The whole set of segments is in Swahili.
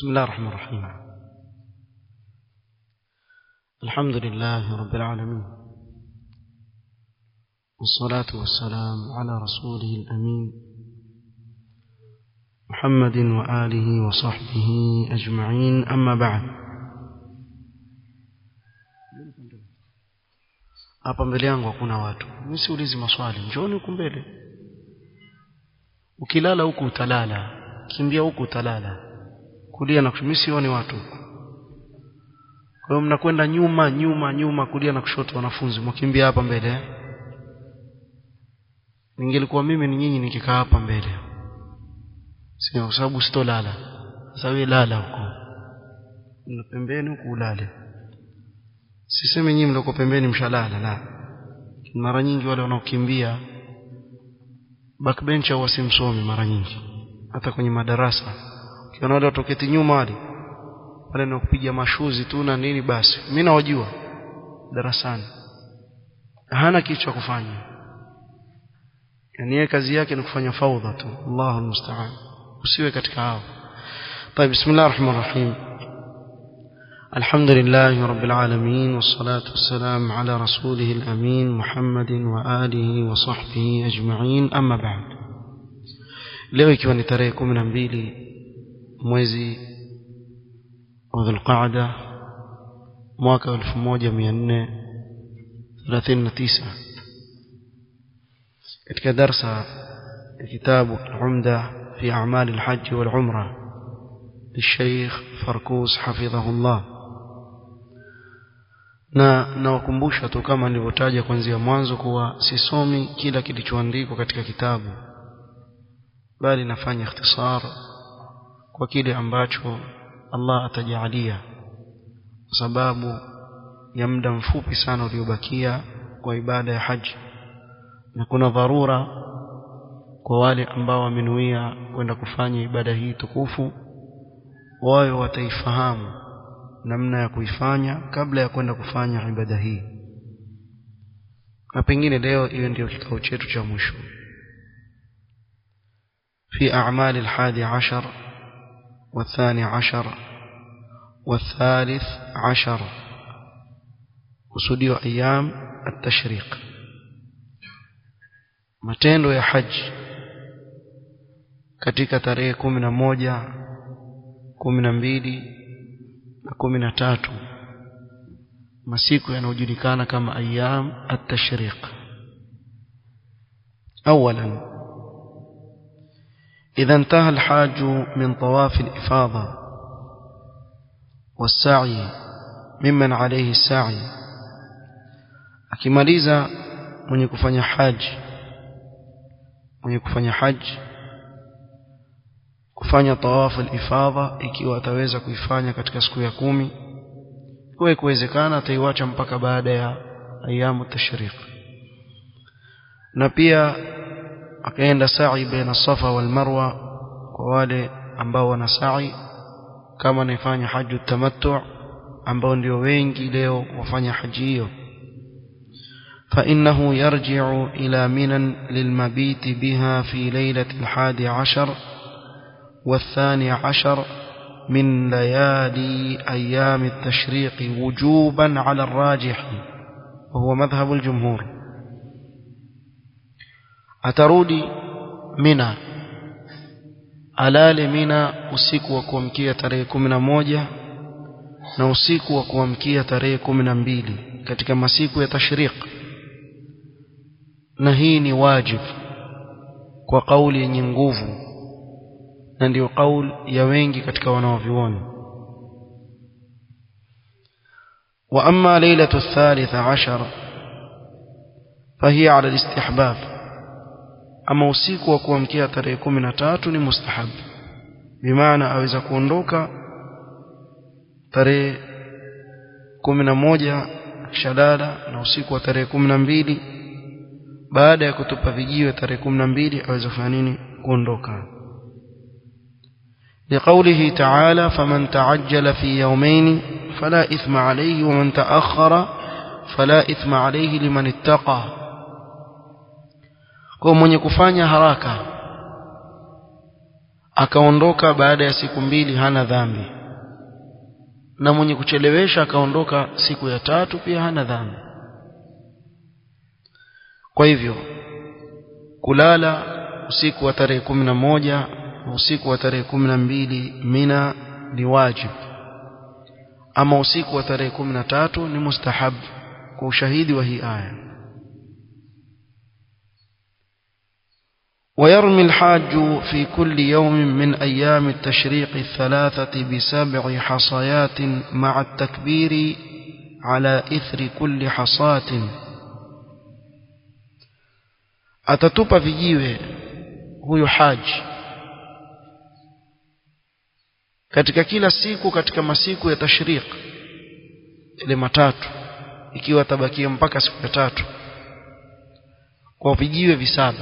بسم الله الرحمن الرحيم. الحمد لله رب العالمين، والصلاة والسلام على رسوله الأمين محمد وآله وصحبه أجمعين، أما بعد. hapa mbele yangu hakuna watu, mimi siulizi maswali, njooni huku mbele. Ukilala huku utalala, kimbia huku utalala, kulia na kushoto. Mimi sioni watu. Kwa hiyo mnakwenda nyuma kulia na kushoto, wanafunzi mkimbia hapa mbele. Ningelikuwa mimi ni nyinyi nikikaa hapa mbele, sio kwa sababu sitolala. Sasa wewe lala huko na pembeni huko ulale. Sisemi nyinyi mloko pembeni mshalala, la. Mara nyingi wale wanaokimbia backbench au wasimsomi, mara nyingi hata kwenye madarasa ukiona wale watoketi nyuma wale na kupiga mashuzi tu na nini, basi mimi nawajua darasani, hana kitu cha kufanya, yani yeye kazi yake ni kufanya faudha tu. Allahu musta'an, usiwe katika hao. طيب، بسم الله الرحمن الرحيم. الحمد لله رب العالمين، والصلاة والسلام على رسوله الأمين محمد وآله وصحبه أجمعين، أما بعد. leo ikiwa ni tarehe 12 mwezi wa Dhulqaada mwaka 1439, katika darsa ya kitabu Al-Umda fi A'mal al-Hajj wal-Umrah للشيخ فركوس حفظه الله. na wakumbusha tu kama nilivyotaja kuanzia mwanzo kuwa sisomi kila kilichoandikwa katika kitabu, bali nafanya ikhtisar kwa kile ambacho Allah atajalia, kwa sababu ya muda mfupi sana uliobakia kwa ibada ya haji, na kuna dharura kwa wale ambao wamenuia kwenda kufanya ibada hii tukufu, wao wataifahamu namna ya kuifanya kabla ya kwenda kufanya ibada hii. Na pengine leo hiyo ndio kikao chetu cha mwisho في أعمال 11 و12 و13 kusudio أيام التشريق، matendo ya haji katika tarehe 11, 12 na 13, masiku yanayojulikana kama أيام التشريق. أولا، إذا انتهى الحاج من طواف الإفاضة والسعي ممن عليه السعي، akimaliza mwenye kufanya haji kufanya tawaf al-ifadha, ikiwa ataweza kuifanya katika siku ya 10, kwa kuwezekana ataiacha mpaka baada ya ayamu tashriq. Na pia akaenda sa'i baina Safa wal Marwa kwa wale ambao wana sa'i, kama anafanya haju tamattu, ambao ndio wengi leo wafanya haji hiyo. فإنه يرجع إلى منى للمبيت بها في ليلة 11 و12 من ليالي أيام التشريق وجوبا على الراجح وهو مذهب الجمهور. atarudi Mina, alale Mina usiku wa kuamkia tarehe 11 na usiku wa kuamkia tarehe 12 katika masiku ya tashriq, na hii ni wajibu kwa kauli yenye nguvu, na ndio kauli ya wengi katika wanaovioni. wa amma lailatu 13 fahiya ala al-istihbab, ama usiku wa kuamkia tarehe 13 ni mustahab, bimaana aweza kuondoka tarehe 11 shalala, na usiku wa tarehe 12 baada ya kutupa vijiwe tarehe 12 aweza kufanya nini? Kuondoka. لقوله تعالى: فمن تعجل في يومين فلا إثم عليه ومن تأخر فلا إثم عليه لمن اتقى. kwa mwenye kufanya haraka akaondoka baada ya siku 2 hana dhambi, na mwenye kuchelewesha akaondoka siku ya 3 pia hana dhambi. Kwa hivyo kulala usiku wa tarehe 11 na usiku wa tarehe 12 Mina ni wajibu, ama usiku wa tarehe 13 ni mustahab kwa ushahidi wa hii aya. ويرمي الحاج في كل يوم من أيام التشريق 3 ب7 حصيات مع التكبير على إثر كل حصاة. atatupa vijiwe huyo haji katika kila siku katika masiku ya tashriq ile matatu, ikiwa tabakia mpaka siku ya 3, kwa vijiwe 7,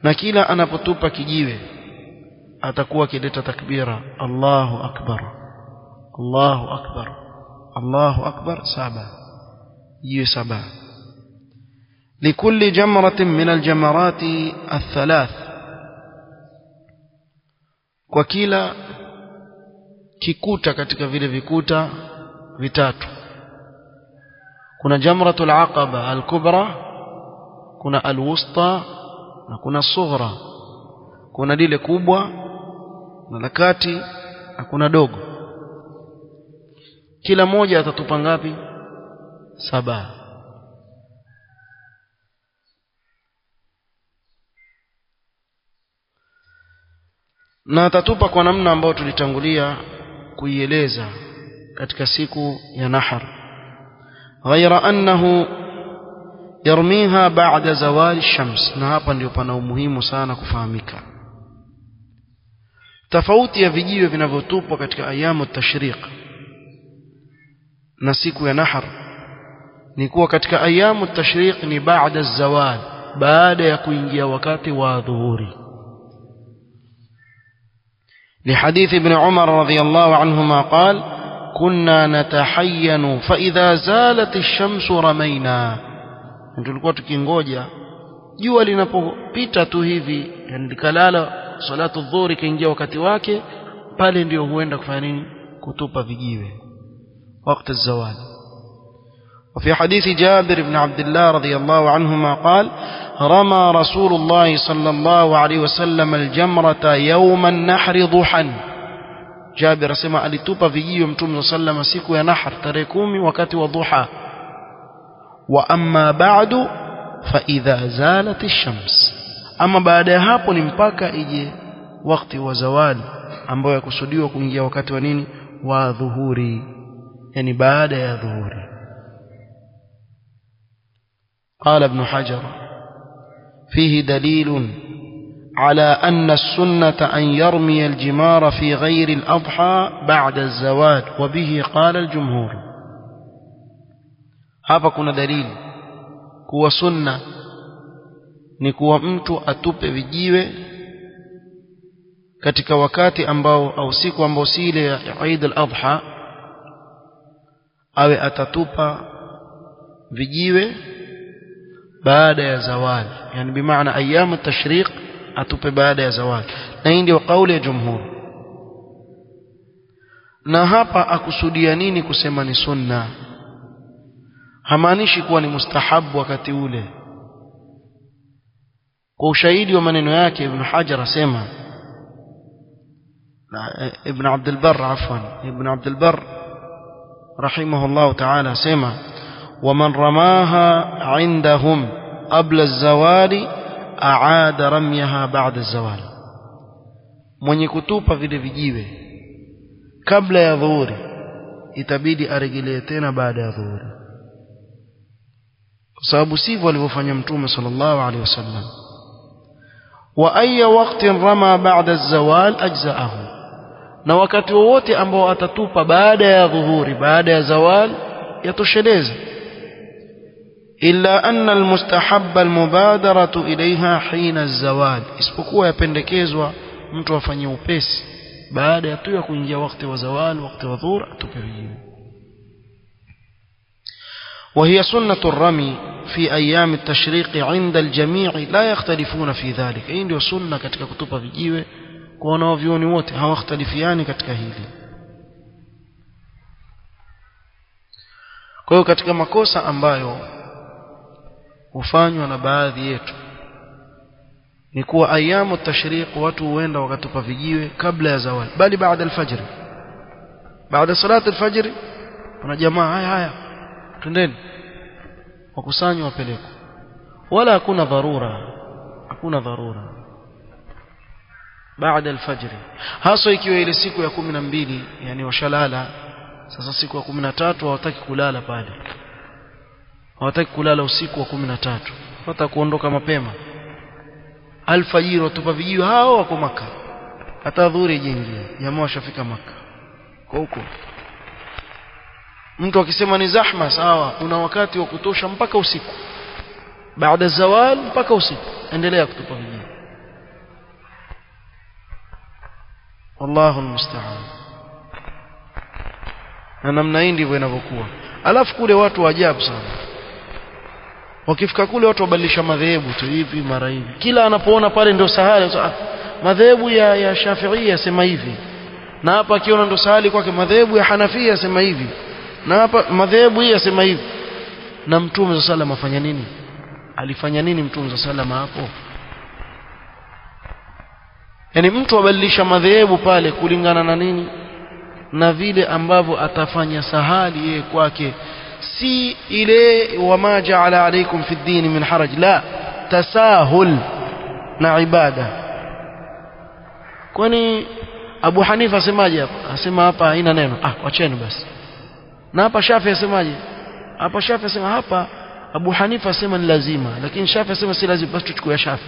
na kila anapotupa kijiwe atakuwa akileta takbira Allahu akbar, Allahu akbar, Allahu akbar 7, jiwe 7. لكل جمرة من الجمرات 3, kwa kila kikuta katika vile vikuta vitatu. kuna jamratul aqaba al-kubra, kuna al-wusta na kuna sughra. Kuna lile kubwa na la kati na kuna dogo. Kila moja atatupa ngapi? 7. na atatupa kwa namna ambayo tulitangulia kuieleza katika siku ya Nahar, ghaira annahu yarmiha ba'da zawali shams. Na hapa ndio pana umuhimu sana kufahamika tofauti ya vijiwe vinavyotupwa katika ayamu tashriq na siku ya Nahar. Ni kuwa katika ayamu tashriq ni ba'da zawal, baada ya kuingia wakati wa dhuhuri. لحديث ابن عمر رضي الله عنهما قال: كنا نتحين فإذا زالت الشمس رمينا. tulikuwa tukingoja jua linapopita tu hivi, yani likalala salatu dhuhuri kaingia wakati wake, pale ndio huenda kufanya nini? Kutupa vijiwe wakati الزوال. وفي حديث جابر بن عبد الله رضي الله عنهما قال: رمى رسول الله صلى الله عليه وسلم الجمرة يوم النحر ضحى. جابر سمع alitupa vijiwe Mtume صلى الله عليه وسلم siku ya Nahr tarehe 10 wakati wa dhuha. Wa amma ba'du fa idha zalat ash-shams, ama baada ya hapo ni mpaka ije wakati wa zawali ambao yakusudiwa kuingia wakati wa nini? Wa dhuhuri, yani baada ya dhuhuri. قال ابن حجر: فيه دليل على أن السنة أن يرمي الجمار في غير الأضحى بعد الزوال، وبه قال الجمهور. hapa kuna dalili kuwa sunna ni kuwa mtu atupe vijiwe katika wakati ambao au siku ambao si ile ya Eid al-Adha, awe atatupa vijiwe baada ya zawali, yani bimaana ayyam at-tashriq atupe baada ya zawali. Na hii ndio kauli ya jumhur. Na hapa akusudia nini kusema ni sunna? Hamaanishi kuwa ni mustahabu wakati ule. Kwa ushahidi wa maneno yake Ibn Hajar asema, Ibn Abd al-Barr afwan, Ibn Abd al-Barr rahimahullah ta'ala asema: ومن رماها عندهم قبل الزوال أعاد رميها بعد الزوال. mwenye kutupa vile vijiwe kabla ya dhuhuri itabidi aregelee tena baada ya dhuhuri, kwa sababu sivyo alivyofanya Mtume sallallahu alaihi wasallam. wa ayya waqtin rama ba'da az-zawal ajza'ahu, na wakati wote ambao atatupa baada ya dhuhuri, baada ya zawal, yatosheleza. إلا أن المستحب المبادرة إليها حين الزوال, isipokuwa yapendekezwa mtu afanye upesi baada ya tu ya kuingia wakati wa zawal, wakati wa dhuhur atupe vijiwe. وهي سنة الرمي في أيام التشريق عند الجميع لا يختلفون في ذلك. hii ndio sunna katika kutupa vijiwe kwa wanavyuoni wote hawakhtalifiani katika hili. Kwa hiyo katika makosa ambayo hufanywa na baadhi yetu ni kuwa ayamu tashriq watu huenda wakatupa vijiwe kabla ya zawal, bali baada al-fajr, baada salat al-fajr kuna jamaa haya twendeni wakusanywa wapelekwe, wala hakuna dharura baada al-fajr, hasa ikiwa ile siku ya 12 yani washalala. Sasa siku ya 13 hawataki kulala pale, hawataki kulala usiku wa 13, hawataka kuondoka mapema alfajiri, watupa vijiwe hao wako Maka, hata dhuhuri jingi jamaa washafika Maka. Kwa huko mtu akisema ni zahma sawa, una wakati wa kutosha mpaka usiku, baada zawal mpaka usiku endelea kutupa vijiwe. Wallahu almusta'an. Na namna hii ndivyo inavyokuwa. Alafu kule watu ajabu sana, wakifika kule watu wabadilisha madhehebu tu hivi mara hivi, kila anapoona pale ndio sahali. Madhehebu ya Shafi'i yasema hivi, na hapa akiona ndio sahali kwake madhehebu ya Hanafi yasema hivi, na hapa madhehebu hii yasema hivi. Na Mtume sallallahu afanya nini? Alifanya nini Mtume sallallahu hapo? Yani mtu abadilisha madhehebu pale kulingana na nini? Na vile ambavyo atafanya sahali yeye kwake, si ile wama ja'ala alaykum fi ad-din min haraj, la tasahul na ibada. Kwani Abu Hanifa asemaje hapa? Asema hapa haina neno, wacheni basi. Na hapa Shafi asemaje? Hapa Shafi asema hapa, Abu Hanifa asema ni lazima, lakini Shafi asema si lazima, basi tuchukue Shafi.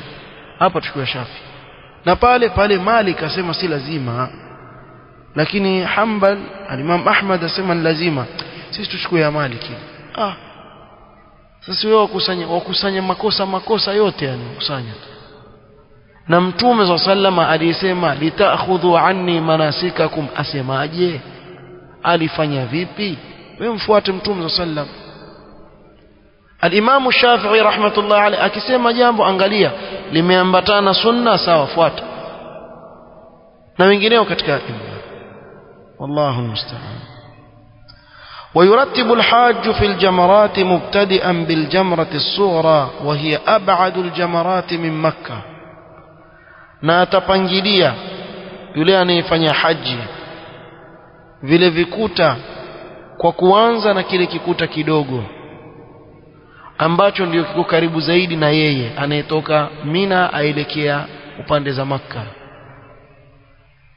Hapa tuchukue Shafi. Na pale Malik asema si lazima, lakini Hanbal al-Imam Ahmad asema ni lazima, sisi tuchukue ya Maliki. Sasa wewe wakusanya makosa yote, yani kusanya. Na Mtume sallallahu alisema litakhudhu anni manasikakum, asemaje? Alifanya vipi? Wewe mfuate Mtume sallallahu. Al-Imam Shafi'i rahmatullah alayhi akisema jambo, angalia limeambatana sunna, sawa, fuata. Na wengineo katika والله المستعان. ويرتب الحاج في الجمرات مبتدئا بالجمرة الصغرى وهي أبعد الجمرات من مكة. na atapangilia yule anayefanya haji vile vikuta kwa kuanza na kile kikuta kidogo ambacho ndio kiko karibu zaidi na yeye anayetoka Mina aelekea upande za Makka.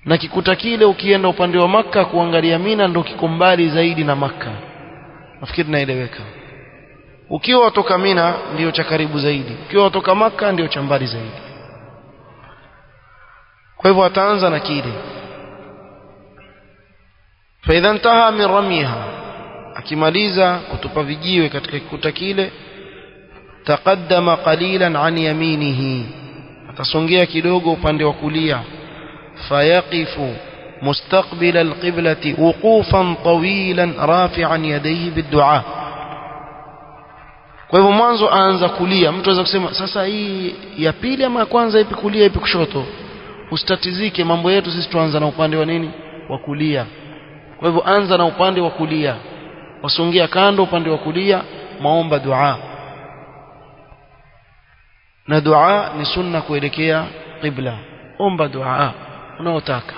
Na kikuta kile ukienda upande wa Makka kuangalia Mina ndio kiko mbali zaidi na Makka. Nafikiri naeleweka. Ukiwa watoka Mina ndio cha karibu zaidi, ukiwa watoka Makka ndio cha mbali zaidi. Kwa hivyo ataanza na kile. Fa idha intaha min ramiha, akimaliza kutupa vijiwe katika kikuta kile, taqaddama qalilan an yaminihi, atasongea kidogo upande wa kulia. Fayaqifu mustaqbila alqiblati wuqufan tawilan rafi'an yadayhi biddu'a. Kwa hivyo mwanzo aanza kulia. Mtu anaweza kusema sasa hii ya pili ama ya kwanza, ipi kulia ipi kushoto? Usitatizike, mambo yetu sisi tuanza na upande wa nini? Wa kulia. Kwa hivyo anza na upande wa kulia, wasongea kando upande wa kulia, maomba dua. Na dua ni sunna kuelekea qibla. Omba dua unaotaka.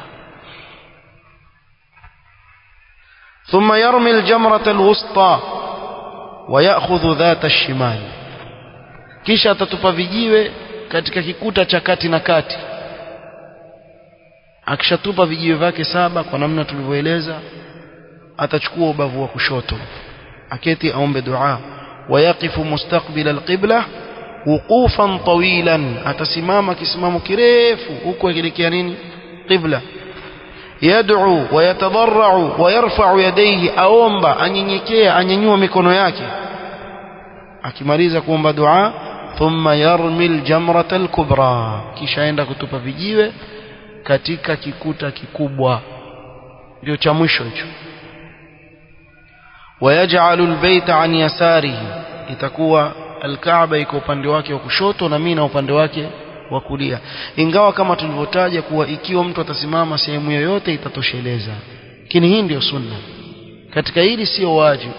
ثم يرمي الجمرة الوسطى ويأخذ ذات الشمال, kisha atatupa vijiwe katika kikuta cha kati na kati. Akishatupa vijiwe vyake 7 kwa namna tulivyoeleza, atachukua ubavu wa kushoto, aketi aombe dua. Wayaqifu mustaqbila alqibla wuqufan tawilan, atasimama kisimamo kirefu huko akielekea nini? Qibla. Yad'u wa yatadarra'u wa yarfa'u yadayhi, aomba, anyenyekea, anyanyua mikono yake. Akimaliza kuomba dua, thumma yarmi aljamrata alkubra, kisha aenda kutupa vijiwe katika kikuta kikubwa, ndio cha mwisho hicho. Wayaj'alu albayta an yasarihi, itakuwa alkaaba iko upande wake wa kushoto na Mina upande wake wa kulia, ingawa kama tulivyotaja kuwa ikiwa mtu atasimama sehemu yoyote itatosheleza, lakini hii ndio sunna. Katika hili sio wajibu,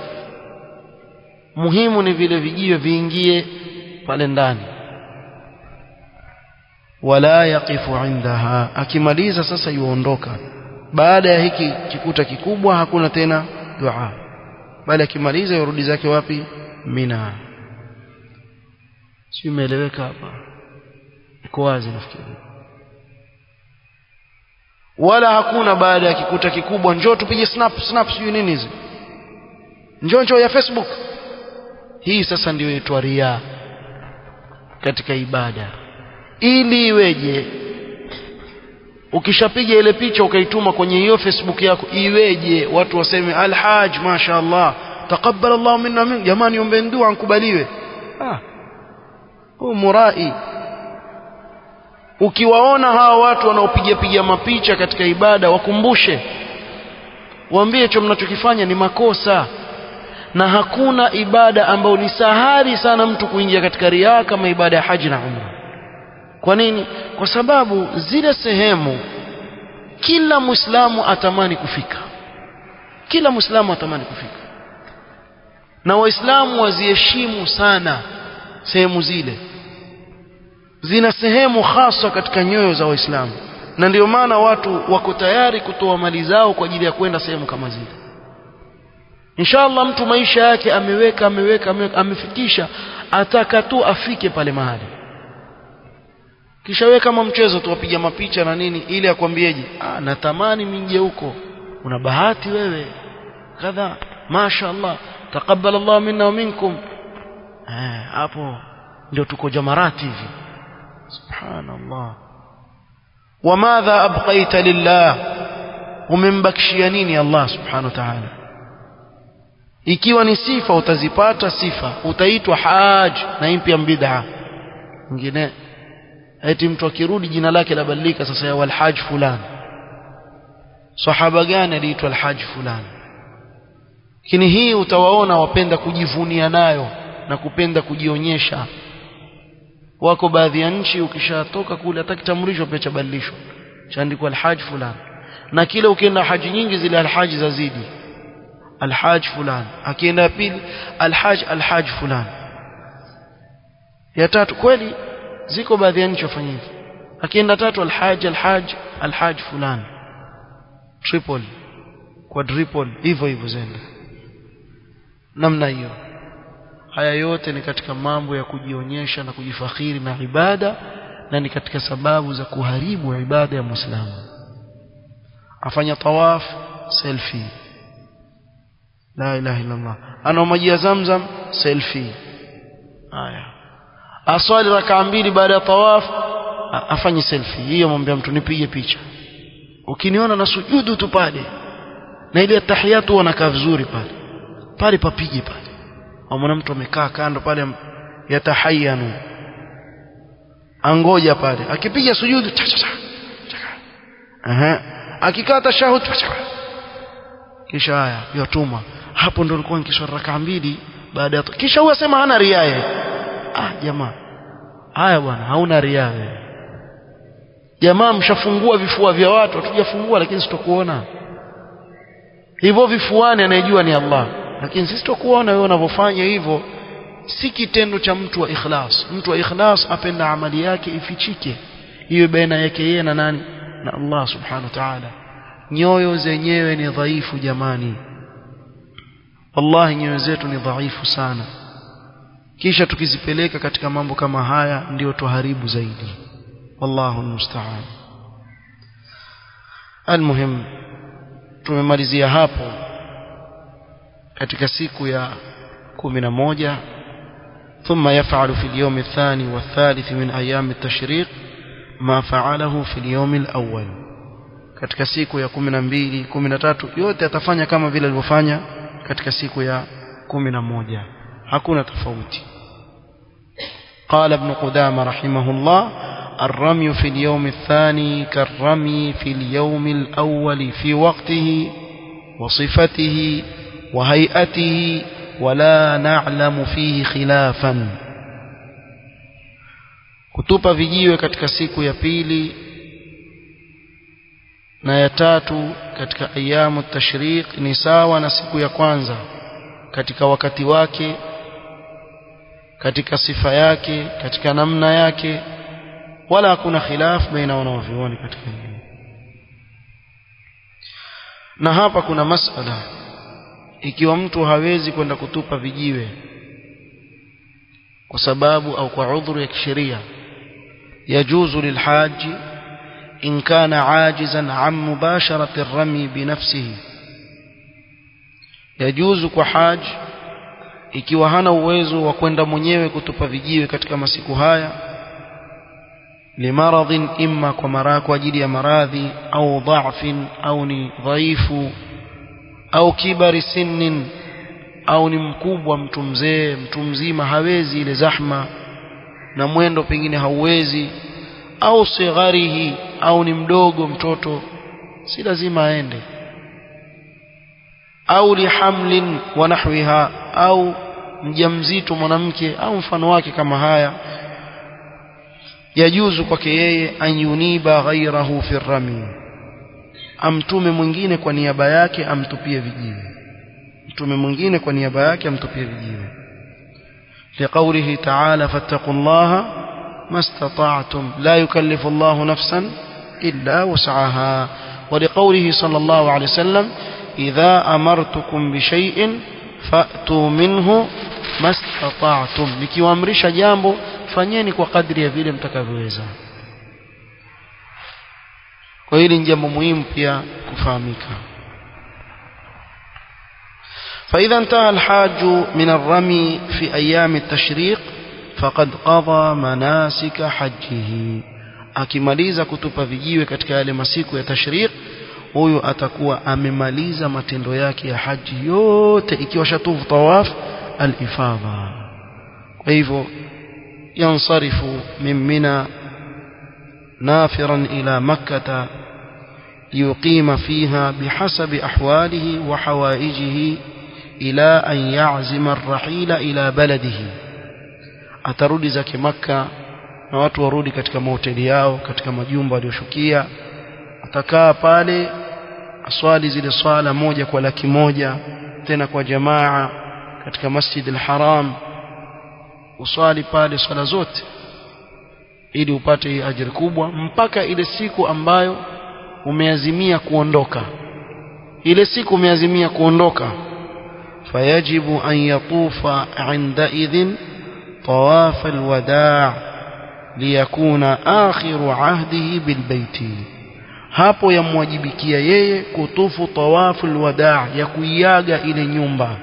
muhimu ni vile vijiwe viingie pale ndani. Wala yaqifu indaha, akimaliza sasa yuondoka. Baada ya hiki kikuta kikubwa hakuna tena dua, bali akimaliza yurudi zake wapi? Mina. Si umeeleweka hapa? Iko wazi nafikiri. Wala hakuna baada ya kikuta kikubwa njoo tupige snap sio nini hizi, njoo ya Facebook. Hii sasa ndio inaitwa riya katika ibada. Ili iweje ukishapiga ile picha ukaituma kwenye hiyo Facebook yako, iweje watu waseme alhaj mashaallah taqabbal Allah minna min, jamani ombe dua nkubaliwe? Murai. Ukiwaona hawa watu wanaopiga mapicha katika ibada, wakumbushe, waambie hicho mnachokifanya ni makosa, na hakuna ibada ambayo ni sahari sana mtu kuingia katika riya kama ibada ya haji na umra. Kwa nini? Kwa sababu zile sehemu kila Muislamu atamani kufika, kila Muislamu atamani kufika, na Waislamu waziheshimu sana sehemu zile. Zina sehemu hasa katika nyoyo za Waislamu, na ndio maana watu wako tayari kutoa mali zao kwa ajili ya kwenda sehemu kama zile. Inshallah mtu maisha yake ameweka amefikisha, ataka tu afike pale mahali, kisha wewe kama mchezo tu wapiga mapicha na nini ili akwambieje, natamani minje huko. Una bahati wewe kadha, mashaallah taqabbal Allah minna wa minkum. Hapo ndio tuko jamarati hivi. Subhanallah. Wamadha abqaita lillah, umembakishia nini Allah subhanahu wa ta'ala? Ikiwa ni sifa utazipata sifa, utaitwa haj, na hii pia bid'a nyingine. Eti mtu akirudi jina lake labadilika sasa, ya walhaj fulani. Sahaba gani aliitwa alhaj fulani? Lakini hii utawaona wapenda kujivunia nayo na kupenda kujionyesha. Wako baadhi ya nchi ukishatoka kule hata kitambulisho pia chabadilishwa, chaandikwa alhaj fulani, na kila ukienda haji nyingi zile alhaji zazidi, alhaj fulani. Akienda pili alhaj fulani. Ya tatu kweli ziko baadhi ya nchi wafanya hivi, akienda tatu alhaj fulani, triple quadruple, hivyo zenda namna hiyo. Haya yote ni katika mambo ya kujionyesha na kujifakhiri na ibada, na ni katika sababu za kuharibu ibada ya Muislamu. Afanya tawaf selfie, la ilaha illa Allah. Ana maji ya Zamzam selfie. Haya, aswali rakaa mbili baada ya tawaf afanye selfie. Hiyo mwambie mtu nipige picha. Ukiniona na sujudu tu pale na ile tahiyatu wanakaa vizuri pale papige pale. Amona mtu amekaa kando pale yatahayanu, angoja pale, akipiga sujudu akikaa tashahud kisha haya yatuma. Hapo ndo nilikuwa nikiswali rakaa mbili baada ya kisha huwa sema hana riya. Jamaa, haya bwana, hauna riya wewe. Jamaa, mshafungua vifua vya watu, hatujafungua lakini sitokuona. Hivyo vifuani anayejua ni Allah, lakini sisi tukuona wewe unavyofanya hivyo. Si kitendo cha mtu wa ikhlas. Mtu wa ikhlas apenda amali yake ifichike, iwe baina yake yeye na nani? Na Allah subhanahu wa ta'ala. Nyoyo zenyewe ni dhaifu jamani, wallahi nyoyo zetu ni dhaifu sana. Kisha tukizipeleka katika mambo kama haya ndio tuharibu zaidi. Wallahu almusta'an. Almuhim, tumemalizia hapo katika siku ya 11. ثم يفعل في اليوم الثاني والثالث من أيام التشريق ما فعله في اليوم الأول. katika siku ya 12, 13 yote atafanya kama vile alivyofanya katika siku ya 11, hakuna tofauti. قال ابن قدامة رحمه الله: الرمي في اليوم الثاني كالرمي في اليوم الأول في وقته وصفته وهيئته ولا نعلم فيه خلافا. kutupa vijiwe katika siku ya pili na ya tatu katika ayamu tashriq ni sawa na siku ya kwanza katika wakati wake, katika sifa yake, katika namna yake, wala hakuna khilaf baina wanavyuoni katika hili. Na hapa kuna masala, ikiwa mtu hawezi kwenda kutupa vijiwe kwa sababu au kwa udhuru ya kisheria, yajuzu lilhaji in kana ajizan an mubasharati ar-rami binafsihi, yajuzu kwa haji ikiwa hana uwezo wa kwenda mwenyewe kutupa vijiwe katika masiku haya, limaradhin, imma kwa ajili ya maradhi, au dha'fin, au ni dhaifu, au kibari sinnin, au ni mkubwa, mtu mzee, mtu mzima hawezi ile zahma na mwendo pengine hauwezi, au sigharihi, au ni mdogo mtoto, si lazima aende, au lihamlin wa nahwiha, au mjamzito mwanamke au mfano wake kama haya, yajuzu kwake yeye an yuniba ghayrahu fi rami, amtume mwingine kwa niaba yake amtupie vijiwe, mtume mwingine kwa niaba yake amtupie vijiwe, liqaulihi ta'ala fattaqullaha mastata'tum la yukallifu Allahu nafsan illa wus'aha, wa liqaulihi sallallahu alayhi wasallam idha amartukum bi shay'in fa'tu minhu mastata'tum, nikiwaamrisha jambo fanyeni kwa kadri ya vile mtakavyoweza. Kwa hili ni jambo muhimu pia kufahamika. فإذا انتهى الحاج من الرمي في أيام التشريق فقد قضى مناسك حجه, akimaliza kutupa vijiwe katika yale masiku ya tashriq, huyo atakuwa amemaliza matendo yake ya haji yote, ikiwa shatufu tawaf al-ifadha. Kwa hivyo yansarifu min Mina nafiran ila Makkah liyuqima fiha bihasabi ahwalihi wa hawaijihi ila an ya'zima ar-rahila ila baladihi, atarudi zake Makkah na watu warudi katika mahoteli yao, katika majumba walioshukia, atakaa pale aswali zile swala moja kwa 100,000 tena kwa jamaa katika Masjid al-Haram, uswali pale swala zote ili upate ajira kubwa mpaka ile siku ambayo umeazimia kuondoka. Ile siku umeazimia kuondoka, fayajibu an yatufa 'inda idhin tawaf al-wada' liyakuna akhiru 'ahdihi bilbayti, hapo yamwajibikia yeye kutufu tawafu al-wada', ya kuiaga ile nyumba.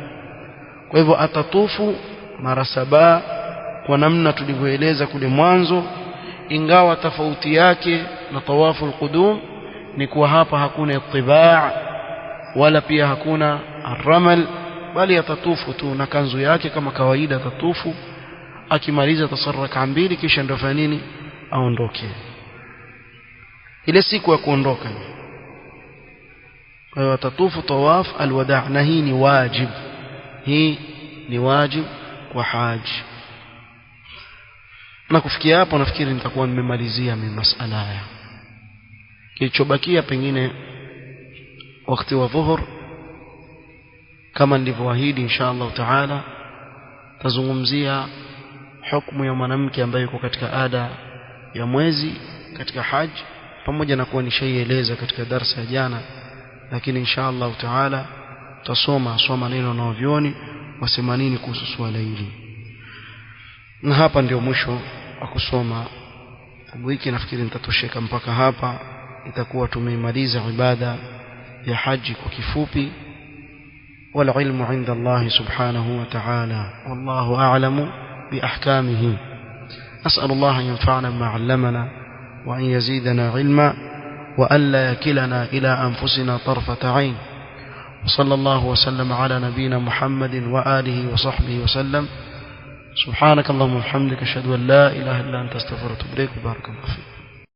Kwa hivyo atatufu mara 7 kwa namna tulivyoeleza kule mwanzo, ingawa tofauti yake na tawafu al-qudum ni kuwa hapa hakuna itibaa wala pia hakuna aramal, bali atatufu tu na kanzu yake kama kawaida, atatufu akimaliza tasarraka 2 kisha ndio fanya nini, aondoke ile siku ya kuondoka. Kwa hiyo atatufu tawaf alwada', na hii ni wajib, hii ni wajib kwa haji. Na kufikia hapo nafikiri nitakuwa nimemalizia masala haya. Kilichobakia pengine wakati wa dhuhur, kama nilivyoahidi insha Allah taala, tazungumzia hukumu ya mwanamke ambaye yuko katika ada ya mwezi katika haji, pamoja na kuwa nishaieleza katika darasa ya jana, lakini insha Allah taala tutasoma neno na wavyoni wasema nini kuhusu swala hili. Na hapa ndio mwisho wa kusoma kitabu hiki. Nafikiri nitatosheka mpaka hapa, itakuwa tumeimaliza ibada ya haji kwa kifupi. wal ilmu inda Allah subhanahu wa ta'ala, wallahu a'lamu bi ahkamihi. nas'al Allah an yanfa'ana bima 'allamana wa an yazidana 'ilma wa an la yakilana ila anfusina tarfata 'ain. وصلى الله وسلم على نبينا محمد وآله وصحبه وسلم. سبحانك اللهم وبحمدك أشهد أن لا إله إلا أنت أستغفرك وأتوب إليك. بارك الله فيك.